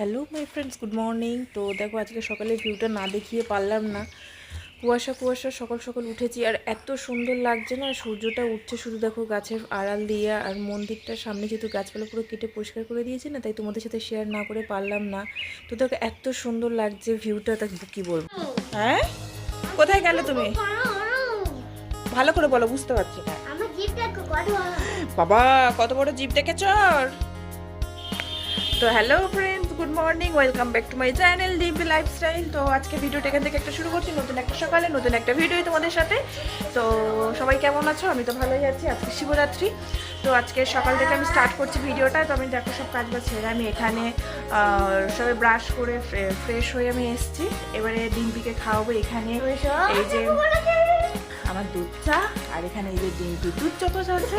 Hello my friends, good morning. তো দেখো আজকে সকালে ভিউটা না দেখিয়ে পারলাম না। কুয়াশা কুয়াশা সকাল সকাল উঠেছি আর এত সুন্দর লাগছে না, সূর্যটা উঠছে শুধু দেখো গাছের আড়াল দিয়ে। আর মন্দিরটার সামনে যেহেতু গাছপালা পুরো কেটে পরিষ্কার করে দিয়েছি না, তাই তোমাদের সাথে শেয়ার না করে পারলাম না। তো দেখো এত সুন্দর লাগছে ভিউটা, তা কি বলবো। হ্যাঁ, কোথায় গেলে তুমি? ভালো করে বলো, বুঝতে পারছি না। বাবা কত বড় জিপ দেখেছ। তো hello friends, good morning, welcome back to my channel Dimpi lifestyle. তো আজকে ভিডিওটা এখান থেকে একটা শুরু করছি, নতুন একটা সকালে নতুন একটা ভিডিও তোমাদের সাথে। তো সবাই কেমন আছো? আমি তো ভালোই আছি। আজকে শিবরাত্রি, তো আজকে সকাল থেকে আমি স্টার্ট করছি ভিডিওটা। তো আমি দেখো সব কাজ বাজ ছেড়ে আমি এখানে সবাই ব্রাশ করে ফ্রেশ হয়ে আমি এসেছি। এবারে ডিম্পিকে খাওয়াবো। এখানে এই যে আমার দুধ চা, আর এখানে এই যে ডিম্পি দুধ চপস আছে,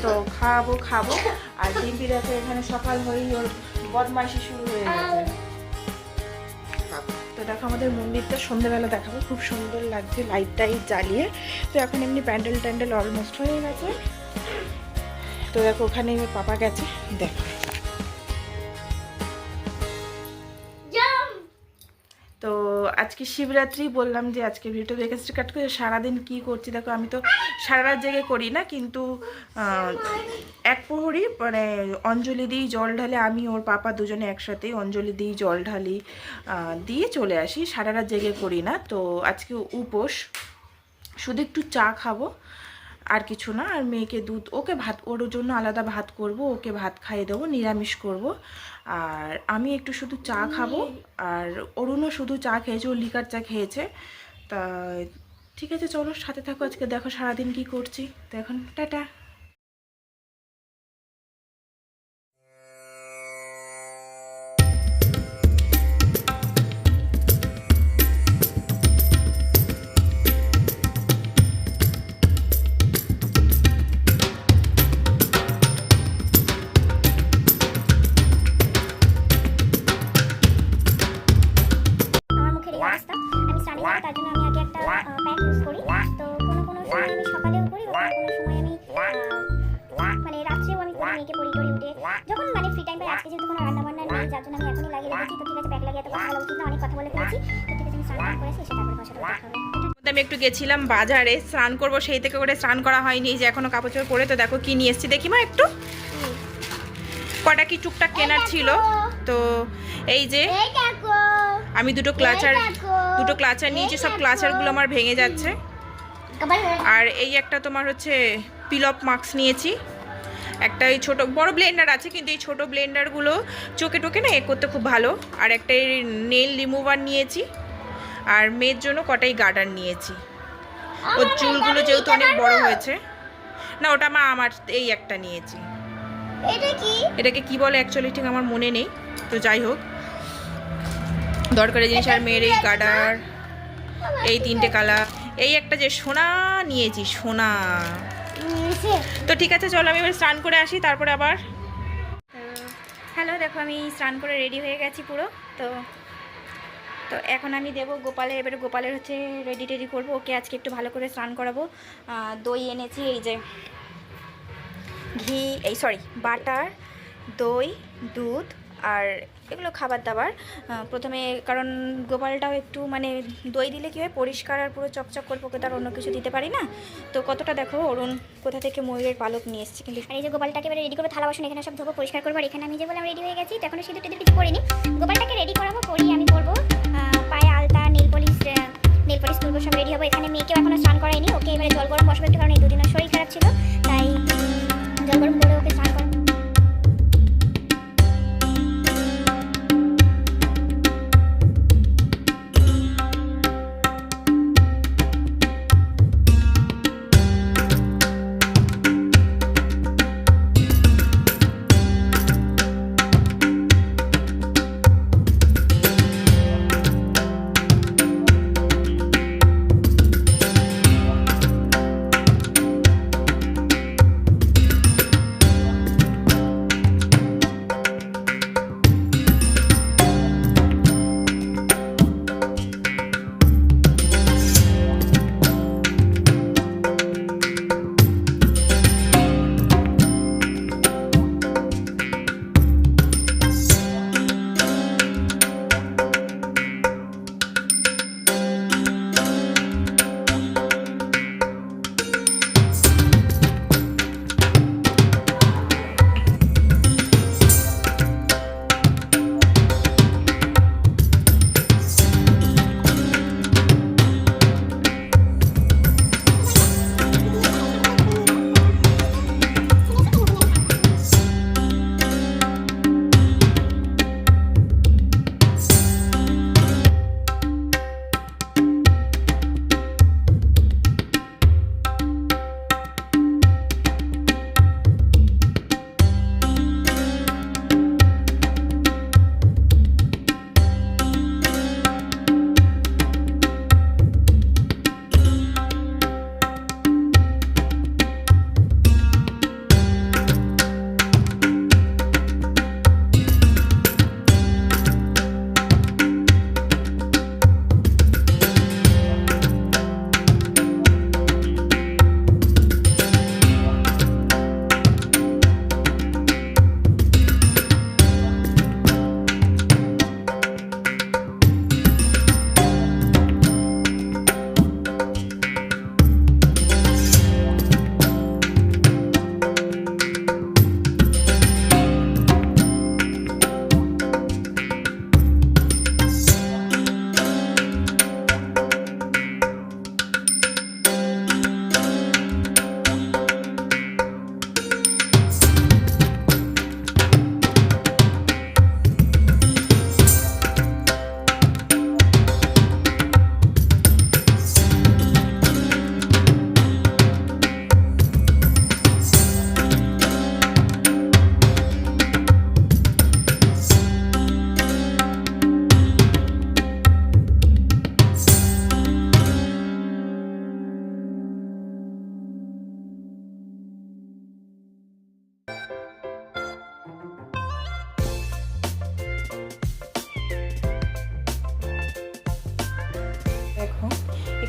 তো খাবো। আর ডিম্পি দেখো এখানে সকাল হয়েই ওর বদমাইশি শুরু হয়ে গেছে। তো দেখো আমাদের মন্দিরটা সন্ধ্যেবেলা দেখাবো, খুব সুন্দর লাগছে লাইট টাইট জ্বালিয়ে। তো এখন এমনি প্যান্ডেল অলমোস্ট হয়ে গেছে। তো দেখো ওখানে ওর পাপা গেছে, দেখো। তো আজকে শিবরাত্রি, বললাম যে আজকে ভিডিও দেখে স্টার্ট করে সারাদিন কী করছি দেখো। আমি তো সারা রাত জেগে করি না, কিন্তু এক প্রহরী মানে অঞ্জলি দিই, জল ঢালে। আমি ওর পাপা দুজনে একসাথেই অঞ্জলি দিই, জল ঢালি, দিয়ে চলে আসি। সারা রাত জেগে করি না। তো আজকে উপোস, শুধু একটু চা খাবো আর কিছু না। আর মেয়েকে দুধ, ওকে ভাত, ওর জন্য আলাদা ভাত করব, ওকে ভাত খাইয়ে দেবো, নিরামিষ করব। আর আমি একটু শুধু চা খাবো। আর অরুণও শুধু চা খেয়েছে, ও লিকার চা খেয়েছে। তা ঠিক আছে, চলো সাথে থাকো। আজকে দেখো সারাদিন কি করছি। তো এখন টাটা। তার জন্য আমি আগে একটা প্যাক ইউজ করি। তো কোনো সময় আমি সকালেও করি, কোনো সময় আমি মানে রাত্রেও আমি করি, মেয়েকে পরি টরি উঠে যখন মানে ফ্রি টাইম পাই। আজকে যেহেতু কোনো রান্না বান্না নেই, যার জন্য আমি এখনই লাগিয়ে রেখেছি। তো ঠিক আছে, প্যাক লাগিয়ে এত কথা বলা উচিত না, অনেক কথা বলে ফেলেছি। তো ঠিক আছে, আমি স্নান করেছি, এসে তারপরে বসাতে দেখা হবে। আমি একটু গেছিলাম বাজারে, স্নান করবো, সেই থেকে করে স্নান করা হয়নি, যে এখনো কাপড় চোপড় পরে। তো দেখো কি নিয়ে এসেছি, দেখি মা একটু কটা কি টুকটাক কেনার ছিল। তো এই যে আমি দুটো ক্লাচার নিয়েছি, সব ক্লাচারগুলো আমার ভেঙে যাচ্ছে। আর এই একটা তোমার হচ্ছে পিল অফ মাস্ক নিয়েছি। একটা এই ছোটো বড় ব্লেন্ডার আছে, কিন্তু এই ছোটো ব্লেন্ডারগুলো চোখে টোকে না এ করতে খুব ভালো। আর একটা এই নেল রিমুভার নিয়েছি। আর মেয়ের জন্য কটাই গার্ডার নিয়েছি, ওর চুলগুলো যেহেতু অনেক বড় হয়েছে। না ওটা আমার এই একটা নিয়েছি। এটাকে কি বলে অ্যাকচুয়ালি ঠিক আমার মনে নেই। তো যাই হোক, দরকারি জিনিস। আর মেয়ের এই গার্ডার, এই তিনটে কালার, এই একটা যে সোনা নিয়েছি, সোনা। তো ঠিক আছে, চলো আমি এবার স্নান করে আসি, তারপরে আবার। হ্যালো, দেখো আমি স্নান করে রেডি হয়ে গেছি পুরো। তো তো এখন আমি দেবো গোপালের, এবারে গোপালের হচ্ছে রেডি করবো। ওকে আজকে একটু ভালো করে স্নান করাবো। দই এনেছি, এই যে ঘি, বাটার, দই, দুধ আর এগুলো খাবার দাবার। প্রথমে কারণ গোপালটাও একটু মানে দই দিলে কী হয়, পরিষ্কার আর পুরো চকচক করবো, ওকে তার অন্য কিছু দিতে পারি না। তো কতটা দেখো অরুণ কোথা থেকে ময়ূরের পালক নিয়ে এসেছি। কিন্তু এই যে গোপালটাকে এবারে রেডি করবো, থালা বাসন এখানে সব ধোবো, পরিষ্কার করবো। আর এখানে আমি যে বললাম রেডি হয়ে গেছি, তো এখন সিঁদুর টিঁদুর কিছু করিনি। গোপালটাকে রেডি করাবো, করিয়ে আমি করবো পায়ে আলতা, নেল পলিশ তুলবো, সব রেডি হবো। এখানে মেয়েকেও এখনো স্নান করাইনি, ওকে এবারে জল গরম বসবে একটু, কারণ এই দুদিনের শরীর খারাপ ছিল, তাই জল গরম করে ওকে স্নান করাবো।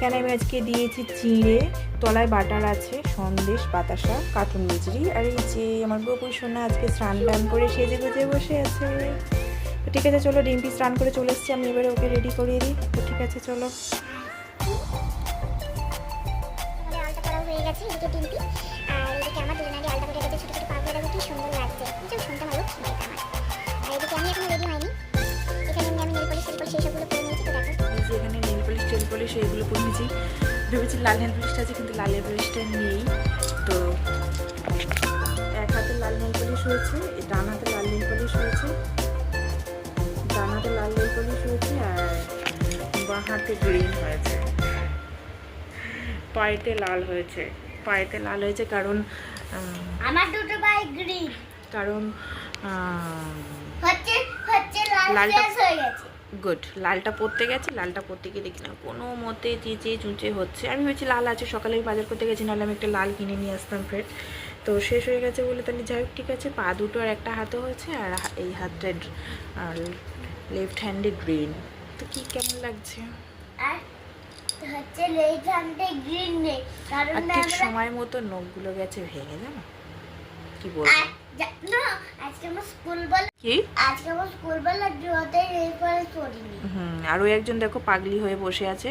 এখানে আমি আজকে দিয়েছি চিঁড়ে, তলায় বাটার আছে, সন্দেশ, বাতাসা, কার্টুন মিচড়ি, আর এই যে আমার গোপু সোনা আজকে স্নান টান করে সেজে গুজে বসে আছে। তো ঠিক আছে চলো, ডিম্পি স্নান করে চলে এসেছি, আমি এবারে ওকে রেডি করিয়ে দিই। তো ঠিক আছে চলো। হয়ে গেছে এদিকে ডিম্পি আর এদিকে আমার দুজনেরই আলাদা করে রেখেছে, ছোট ছোট পাগুলো দেখো কি সুন্দর লাগছে, বুঝছো শুনতে ভালো এটা আমার। আর এদিকে আমি এখনো রেডি হয়নি, এখানে আমি নেল পলিশ সেই সবগুলো করে নিয়েছি। তো দেখো এই যে এখানে নেল পলিশ টেল পলিশ এইগুলো করে নিয়েছি। ভেবেছি লাল নেল পলিশটা আছে, কিন্তু লাল নেল পলিশটা নেই। তো এক হাতে লাল নেল পলিশ হয়েছে, ডান হাতে লাল নেল পলিশ হয়েছে, ডান হাতে লাল নেল পলিশ হয়েছে, আর বাঁ হাতে গ্রিন হয়েছে। পায়েতে লাল হয়েছে, পায়েতে লাল হয়েছে কারণ আমার দুটো বাই গ্রিন, কারণ হচ্ছে হচ্ছে লাল শেষ হয়ে গেছে। গুড, লালটা পরতে গেছে, লালটা পরতে গিয়ে দেখি না কোনো মতে চেঁচে চুঁচে হচ্ছে। আমি ভেবেছি লাল আছে, সকালে আমি বাজার করতে গেছি, নাহলে আমি একটা লাল কিনে নিয়ে আসতাম ফের। তো শেষ হয়ে গেছে বলে তাহলে যাই হোক ঠিক আছে। পা দুটো আর একটা হাতে হয়েছে, আর এই হাতটা আর লেফট হ্যান্ডে গ্রিন। তো কি কেমন লাগছে? আর হচ্ছে লেফট হ্যান্ডে গ্রিন নেই, কারণ আর ঠিক সময় মতো নখগুলো গেছে ভেঙে, জানো কি বলবো। না আজকে আমার স্কুল বল কি আজকে আমার স্কুল বল জুয়াতে নেল পলিশ পরিনি। আর ওই একজন দেখো পাগলি হয়ে বসে আছে,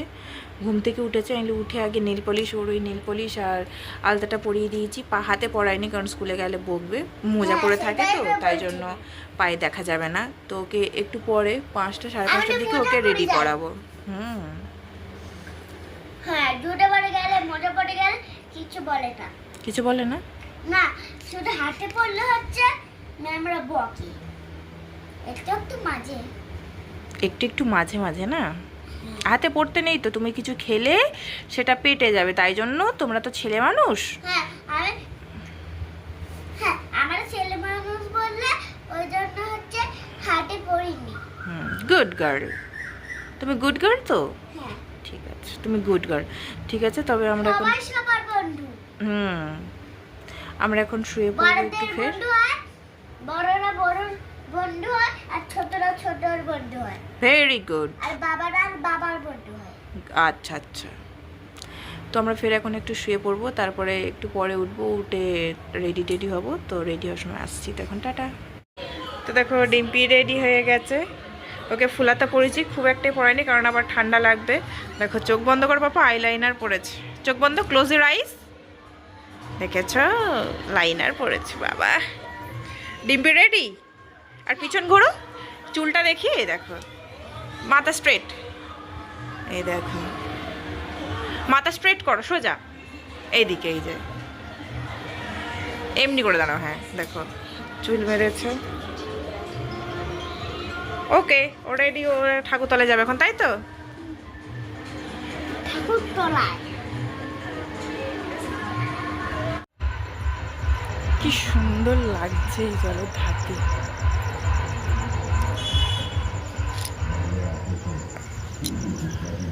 ঘুম থেকে উঠেছে। আমি উঠে আগে নেল পলিশ, ওর ওই নেল পলিশ আর আলতাটা পরিয়ে দিয়েছি। পা হাতে পরাইনি, কারণ স্কুলে গেলে বকবে, মোজা পরে থাকে তো তাই জন্য পায়ে দেখা যাবে না। তো ওকে একটু পরে 5টা সাড়ে 5টার দিকে ওকে রেডি করাবো। হ্যাঁ জুতে পরে গেলে মোজা পরে গেলে কিছু বলে না, কিছু বলে না। না শুধু হাতে পড়লে হচ্ছে ম্যামরা বকে একটু একটু মাঝে, একটু একটু মাঝে মাঝে না, হাতে পড়তে নেই তো, তুমি কিছু খেলে সেটা পেটে যাবে, তাই জন্য তোমরা তো ছেলে মানুষ। হ্যাঁ আমি হ্যাঁ আমার ছেলে মানুষ বললে ওই জন্য হচ্ছে হাতে পড়িনি। গুড গার্ল, তুমি গুড গার্ল তো, হ্যাঁ ঠিক আছে তুমি গুড গার্ল। ঠিক আছে তবে আমরা এখন সবাই সবার বন্ধু, আমরা এখন শুয়ে পড়বো একটু বড়দের ফের। বন্ধু হয়, বড়রা বড়র বন্ধু হয়, আর ছোটরা ছোটর বন্ধু হয়, ভেরি গুড। আর বাবারা বাবার বন্ধু হয়। আচ্ছা আচ্ছা, তো আমরা ফের এখন একটু শুয়ে পড়বো, তারপরে একটু পরে উঠবো, উঠে রেডি টেডি হবো। তো রেডি হওয়ার সময় আসছি, তো এখন টাটা। তো দেখো ডিম্পি রেডি হয়ে গেছে, ওকে ফুলাতে পড়েছি, খুব একটাই পড়ায়নি কারণ আবার ঠান্ডা লাগবে। দেখো চোখ বন্ধ কর পাপা, আইলাইনার পড়েছে, চোখ বন্ধ, ক্লোজ ইউর আইস। দেখেছ লাইনার পড়েছে বাবা। ডিম্পি রেডি, আর পিছন ঘোরো, চুলটা দেখি, এই দেখো মাথা স্ট্রেট, এই দেখো মাথা স্ট্রেট করো সোজা, এইদিকে এই যে এমনি করে দাঁড়াও। হ্যাঁ দেখো চুল বেড়েছে। ওকে ও রেডি, ও ঠাকুরতলায় যাবে এখন, তাই তো? ঠাকুরতলায় কি সুন্দর লাগছে এই জলের ধারে।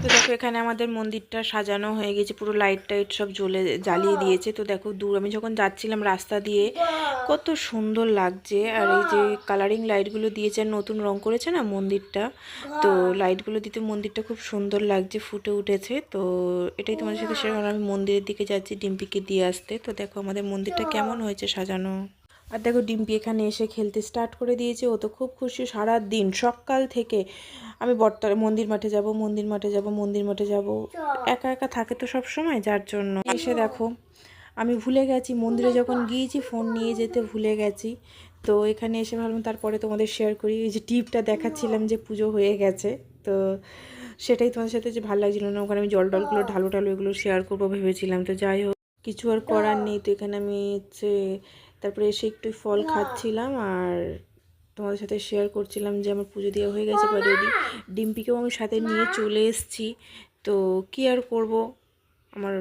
তো দেখো এখানে আমাদের মন্দিরটা সাজানো হয়ে গেছে, পুরো লাইট টাইট সব জ্বালিয়ে দিয়েছে। তো দেখো দূর আমি যখন যাচ্ছিলাম রাস্তা দিয়ে কত সুন্দর লাগছে। আর এই যে কালারিং লাইটগুলো দিয়েছে, আর নতুন রং করেছে না মন্দিরটা, তো লাইটগুলো দিতে মন্দিরটা খুব সুন্দর লাগছে, ফুটে উঠেছে। তো এটাই তোমাদের সাথে শেয়ার করলাম। আমি মন্দিরের দিকে যাচ্ছি ডিম্পিকে দিয়ে আসতে। তো দেখো আমাদের মন্দিরটা কেমন হয়েছে সাজানো। আর দেখো ডিম্পি এখানে এসে খেলতে স্টার্ট করে দিয়েছে, ও তো খুব খুশি। সারা দিন সকাল থেকে আমি বটতলা মন্দির মাঠে যাব, মন্দির মাঠে যাব, মন্দির মাঠে যাব, একা একা থাকে তো সব সময়, যার জন্য এসে দেখো আমি ভুলে গেছি, মন্দিরে যখন গিয়েছি ফোন নিয়ে যেতে ভুলে গেছি। তো এখানে এসে ভাবলাম তারপরে তোমাদের শেয়ার করি। এই যে টিপটা দেখাচ্ছিলাম যে পুজো হয়ে গেছে, তো সেটাই তোমাদের সাথে যে ভালো লাগছিল না, ওখানে আমি জল টলগুলো ঢালু এগুলো শেয়ার করবো ভেবেছিলাম। তো যাই হোক কিছু আর করার নেই। তো এখানে আমি হচ্ছে তারপরে এসে একটু ফল খাচ্ছিলাম আর তোমাদের সাথে শেয়ার করছিলাম যে আমার পুজো দেওয়া হয়ে গেছে বা রেডি। ডিম্পিকেও আমি সাথে নিয়ে চলে এসেছি। তো কি আর করব, আমার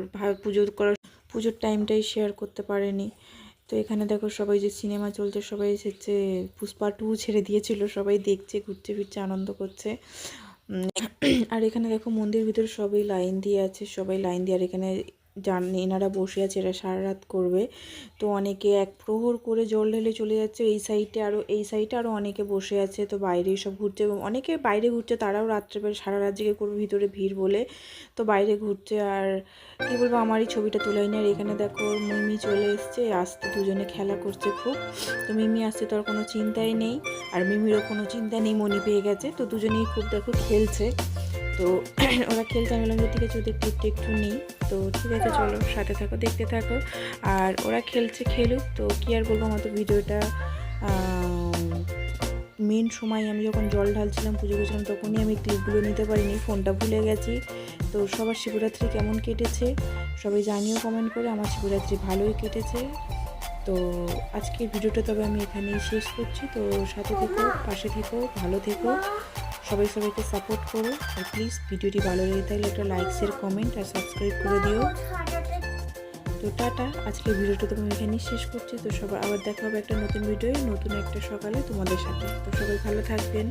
পুজোর টাইমটাই শেয়ার করতে পারেনি। তো এখানে দেখো সবাই যে সিনেমা চলছে, সবাই এসেছে, পুষ্পা 2 ছেড়ে দিয়েছিল, সবাই দেখছে, ঘুরছে ফিরছে, আনন্দ করছে। আর এখানে দেখো মন্দির ভিতরে সবাই লাইন দিয়ে আছে, সবাই লাইন দিয়ে, আর এখানে এনারা বসে আছে, এরা সারা রাত করবে। তো অনেকে এক প্রহর করে জল ঢেলে চলে যাচ্ছে এই সাইডে আরও অনেকে বসে আছে। তো বাইরে সব ঘুরছে, অনেকে বাইরে ঘুরছে, তারাও রাত্রেবেলা সারা রাত জেগে করবে, ভিতরে ভিড় বলে তো বাইরে ঘুরছে। আর কী বলবো, আমারই ছবিটা তোলাই না। আর এখানে দেখো মিমি চলে এসছে, আসতে দুজনে খেলা করছে খুব। তো মিমি আসতে তো আর কোনো চিন্তাই নেই, আর মিমিরও কোনো চিন্তা নেই, মনি পেয়ে গেছে। তো দুজনেই খুব দেখো খেলছে। তো ওরা খেলছে, আমি বললাম যে ঠিক আছে ওদের টিপটা একটু নিই। তো ঠিক আছে চলো সাথে থাকো, দেখতে থাকো। আর ওরা খেলছে, খেলুক। তো কী আর বলবো, আমার তো ভিডিওটা মেন সময় আমি যখন জল ঢালছিলাম, পুজো করছিলাম, তখনই আমি ক্লিপগুলো নিতে পারিনি, ফোনটা ভুলে গেছি। তো সবার শিবরাত্রি কেমন কেটেছে সবাই জানিও কমেন্ট করে। আমার শিবরাত্রি ভালোই কেটেছে। তো আজকের ভিডিওটা তবে আমি এখানেই শেষ করছি। তো সাথে থেকো, পাশে থেকো, ভালো থেকো, সবাইকে সাপোর্ট করো। আর প্লিজ ভিডিওটি ভালো লেগে থাকলে একটা লাইক, শেয়ার, কমেন্ট আর সাবস্ক্রাইব করে দিও। তো টাটা, আজকের ভিডিওটা তো আমি এখানেই শেষ করছি। তো সবাই আবার দেখা হবে একটা নতুন ভিডিওয়ে, নতুন একটা সকালে তোমাদের সাথে। তো সবাই ভালো থাকবেন।